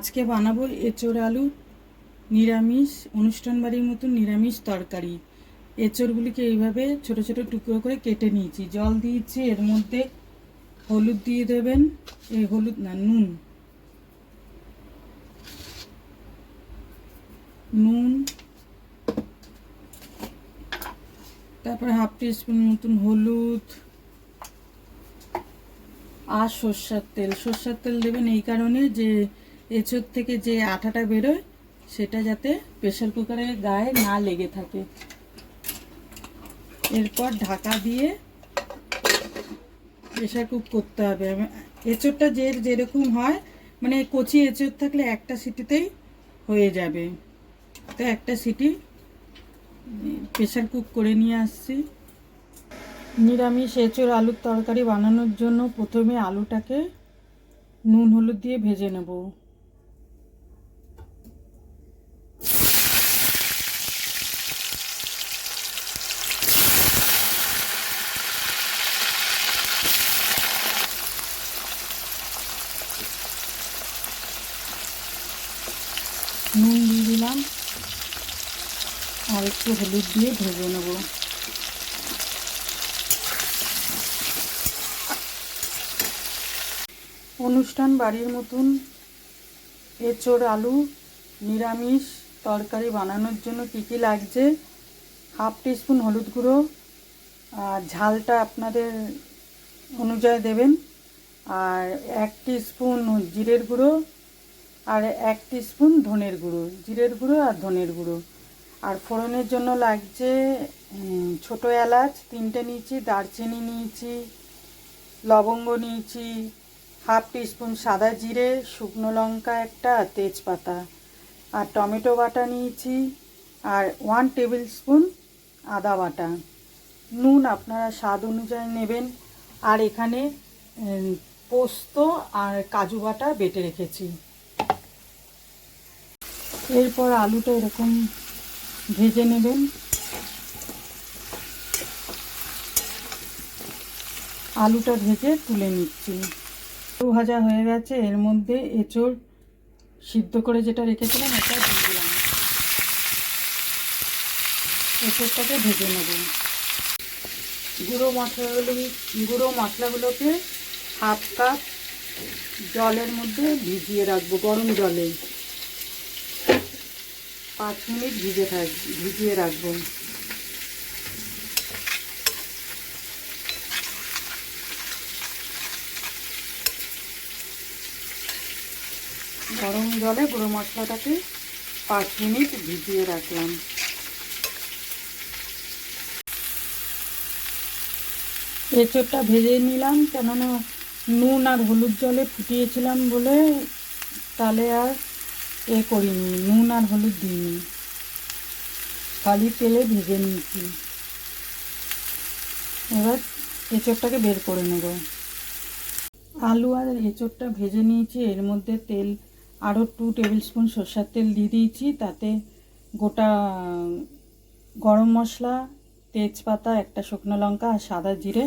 আজকে বানাবো এঁচোড় আলু নিরামিষ অনুষ্ঠান বাড়ির মতন নিরামিষ তরকারি। এঁচোড়গুলিকে এইভাবে ছোট ছোট টুকরো করে কেটে নিয়েছি, জল দিয়েছি, এর মধ্যে হলুদ দিয়ে দেবেন, এই হলুদ না নুন, নুন, তারপরে হাফ টিস্পুন মতন হলুদ আর সর্ষের তেল দেবেন এই কারণে যে এঁচোড় থেকে যে আঠাটা বেরোয় সেটা যাতে প্রেসার কুকারের গায়ে না লেগে থাকে। এরপর ঢাকা দিয়ে প্রেসার কুক করতে হবে। এঁচোড়টা যেরকম হয়, মানে কচি এঁচোড় থাকলে একটা সিটিতেই হয়ে যাবে, তো একটা সিটি প্রেসার কুক করে নিয়ে আসছি। নিরামিষ এঁচোড় আলুর তরকারি বানানোর জন্য প্রথমে আলুটাকে নুন হলুদ দিয়ে ভেজে নেব। নুন দিয়ে দিলাম আর একটু হলুদ দিয়ে ভেজে নেব। অনুষ্ঠান বাড়ির মতন এঁচোড় আলু নিরামিষ তরকারি বানানোর জন্য কী কী লাগছে: হাফ টিস্পুন হলুদ গুঁড়ো, আর ঝালটা আপনাদের অনুযায়ী দেবেন, আর 1 টিস্পুন জিরের গুঁড়ো, আর 1 টিস্পুন ধনের গুঁড়ো, জিরের গুঁড়ো আর ধনের গুঁড়ো। আর ফোড়নের জন্য লাগছে ছোটো এলাচ 3টে নিয়েছি, দারচিনি নিয়েছি, লবঙ্গ নিয়েছি, হাফ টিস্পুন সাদা জিরে, শুকনো লঙ্কা একটা, তেজপাতা, আর টমেটো বাটা নিয়েছি, আর 1 টেবিল স্পুন আদা বাটা। নুন আপনারা স্বাদ অনুযায়ী নেবেন। আর এখানে পোস্ত আর কাজু বাটা বেটে রেখেছি। এরপর আলুটা এরকম ভেজে নেবেন। আলুটা ভেজে তুলে নিচ্ছি। আলু ভাজা হয়ে গেছে, এর মধ্যে এঁচোড় সিদ্ধ করে যেটা রেখেছিলাম এটা দিয়ে দিলাম। এঁচোড়টাকে ভেজে নেব। গুঁড়ো মশলাগুলোকে হাফ কাপ জলের মধ্যে ভিজিয়ে রাখবো, গরম জলে 5 মিনিট ভিজিয়ে রাখবো। গরম জলে গুঁড়ো মশলাটাকে 5 মিনিট ভিজিয়ে রাখলাম। এঁচোড়টা ভেজে নিলাম, কেননা নুন আর হলুদ জলে ফুটিয়েছিলাম বলে তাহলে আর করিনি, নুন আর হলুদ দিইনি, খালি তেলে ভেজে নিয়েছি। এবার এঁচোড়টাকে বের করে নেব। আলু আর এঁচোড়টা ভেজে নিয়েছি, এর মধ্যে তেল আরও 2 টেবিল স্পুন সরষের তেল দিয়ে দিয়েছি, তাতে গোটা গরম মশলা, তেজপাতা, একটা শুকনো লঙ্কা আর সাদা জিরে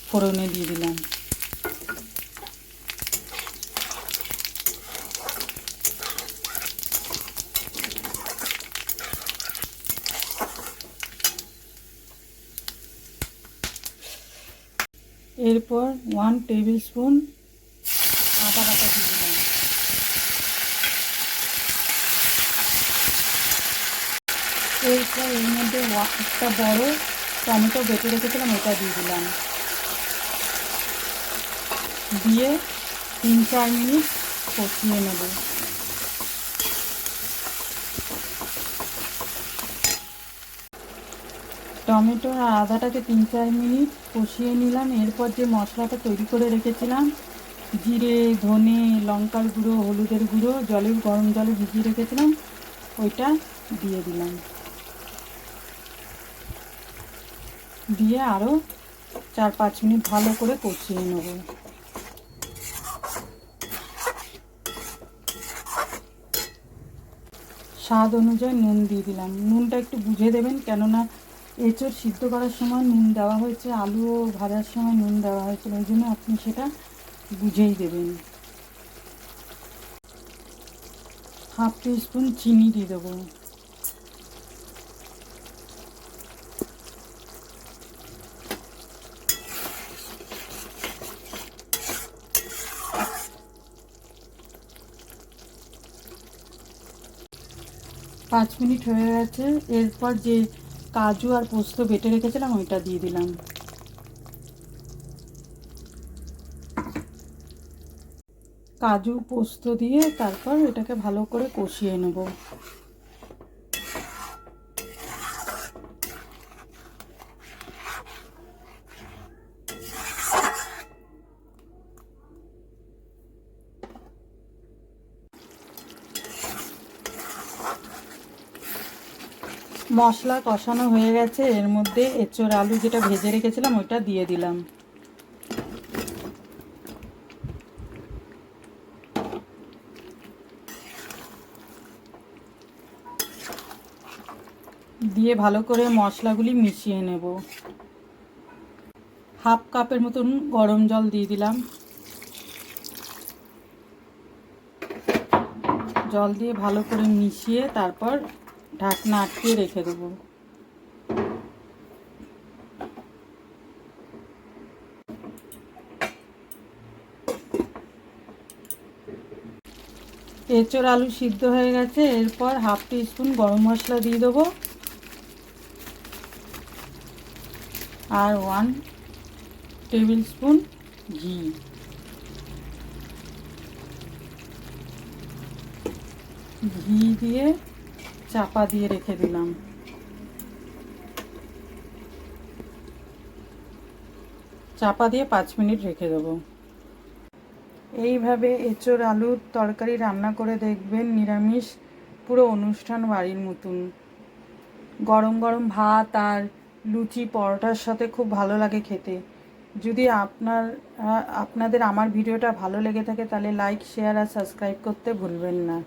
ফোড়নে দিয়ে দিলাম। এরপর 1 টেবিল স্পুন আদা বাটা দিয়ে দিলাম। এরপর এর মধ্যে একটা বড় টমেটো বেটে রেখেছিলাম, এটা দিয়ে দিলাম, দিয়ে 3-4 মিনিট কষিয়ে নেব। টমেটো আর আদাটাকে 3-4 মিনিট কষিয়ে নিলাম। এরপর যে মশলাটা তৈরি করে রেখেছিলাম, জিরে, ধনে, লঙ্কার গুঁড়ো, হলুদের গুঁড়ো, গরম জলে ভিজিয়ে রেখেছিলাম, ওইটা দিয়ে দিলাম। দিয়ে আরও 4-5 মিনিট ভালো করে কষিয়ে নেব। স্বাদ অনুযায়ী নুন দিয়ে দিলাম। নুনটা একটু বুঝে দেবেন, কেননা এঁচোড় সিদ্ধ করার সময় নুন দেওয়া হয়েছে, আলুও ভাজার সময় নুন দেওয়া হয়েছিল, ওই জন্য আপনি সেটা বুঝেই দেবেন। হাফ টিস্পুন চিনি দিয়ে দেবো। পাঁচ মিনিট হয়ে গেছে। এরপর যে কাজু আর পোস্ত বেটে রেখেছিলাম ওইটা দিয়ে দিলাম। কাজু পোস্ত দিয়ে তারপর এটাকে ভালো করে কষিয়ে নেব। মশলা কষানো হয়ে গেছে, এর মধ্যে এঁচোড় আলু যেটা ভেজে রেখেছিলাম ওইটা দিয়ে দিলাম। দিয়ে ভালো করে মশলাগুলি মিশিয়ে নেব। হাফ কাপের মতন গরম জল দিয়ে দিলাম। জল দিয়ে ভালো করে মিশিয়ে তারপর ঢাকনা আটকে রেখে দেবো। এঁচোড় আলু সিদ্ধ হয়ে গেছে। এরপর হাফ টিস্পুন গরম মশলা দিয়ে দেবো আর 1 টেবিল স্পুন ঘি। ঘি দিয়ে চাপা দিয়ে রেখে দিলাম। চাপা দিয়ে 5 মিনিট রেখে দেবো। এইভাবে এঁচোড় আলুর তরকারি রান্না করে দেখবেন, নিরামিষ পুরো অনুষ্ঠান বাড়ির মতন। গরম গরম ভাত আর লুচি পরোটার সাথে খুব ভালো লাগে খেতে। যদি আপনাদের আমার ভিডিওটা ভালো লেগে থাকে তাহলে লাইক, শেয়ার আর সাবস্ক্রাইব করতে ভুলবেন না।